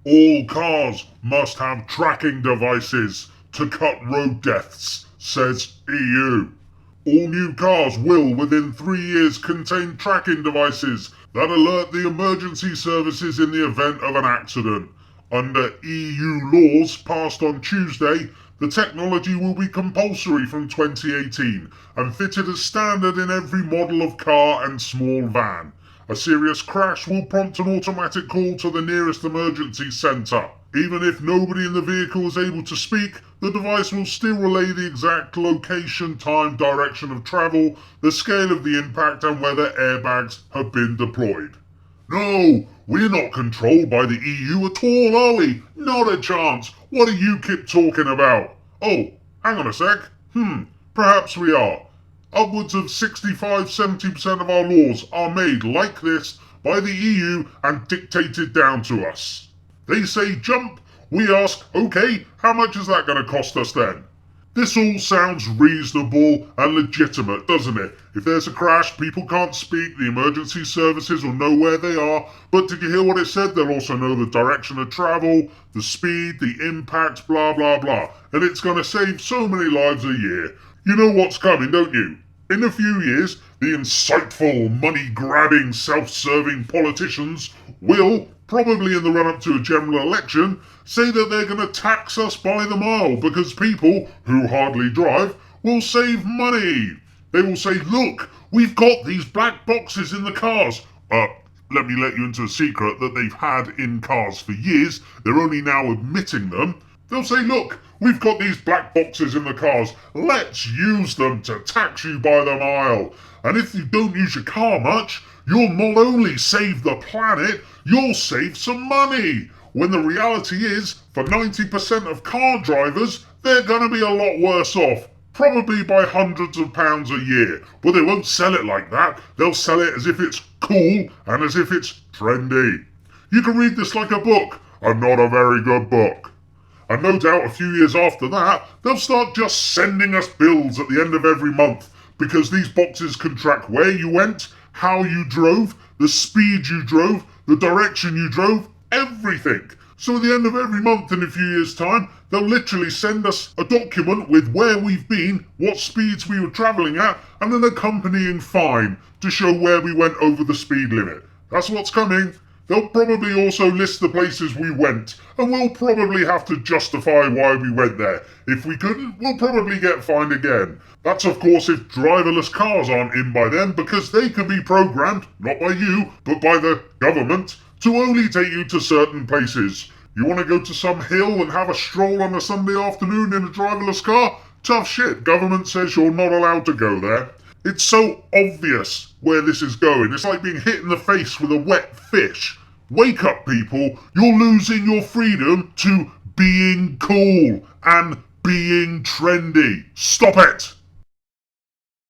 All cars must have tracking devices to cut road deaths, says EU. All new cars will, within 3 years, contain tracking devices that alert the emergency services in the event of an accident. Under EU laws passed on Tuesday, the technology will be compulsory from 2018 and fitted as standard in every model of car and small van. A serious crash will prompt an automatic call to the nearest emergency centre. Even if nobody in the vehicle is able to speak, the device will still relay the exact location, time, direction of travel, the scale of the impact, and whether airbags have been deployed. No, we're not controlled by the EU at all, are we? Not a chance. What do UKIP talking about? Oh, hang on a sec. Perhaps we are. Upwards of 65-70% of our laws are made like this by the EU and dictated down to us. They say jump, we ask, okay, how much is that going to cost us then? This all sounds reasonable and legitimate, doesn't it? If there's a crash, people can't speak, the emergency services will know where they are, but did you hear what it said? They'll also know the direction of travel, the speed, the impact, blah blah blah. And it's going to save so many lives a year. You know what's coming, don't you? In a few years, the insightful, money-grabbing, self-serving politicians will, probably in the run-up to a general election, say that they're going to tax us by the mile because people, who hardly drive, will save money. They will say, look, we've got these black boxes in the cars. Let me let you into a secret that they've had in cars for years. They're only now admitting them. They'll say, look, we've got these black boxes in the cars. Let's use them to tax you by the mile. And if you don't use your car much, you'll not only save the planet, you'll save some money. When the reality is, for 90% of car drivers, they're going to be a lot worse off. Probably by hundreds of pounds a year. But they won't sell it like that. They'll sell it as if it's cool and as if it's trendy. You can read this like a book, and not a very good book. And no doubt a few years after that, they'll start just sending us bills at the end of every month, because these boxes can track where you went, how you drove, the speed you drove, the direction you drove, everything. So at the end of every month in a few years' time, they'll literally send us a document with where we've been, what speeds we were travelling at, and an accompanying fine to show where we went over the speed limit. That's what's coming. They'll probably also list the places we went, and we'll probably have to justify why we went there. If we couldn't, we'll probably get fined again. That's of course if driverless cars aren't in by then, because they can be programmed, not by you, but by the government, to only take you to certain places. You want to go to some hill and have a stroll on a Sunday afternoon in a driverless car? Tough shit, government says you're not allowed to go there. It's so obvious where this is going. It's like being hit in the face with a wet fish. Wake up, people. You're losing your freedom to being cool and being trendy. Stop it!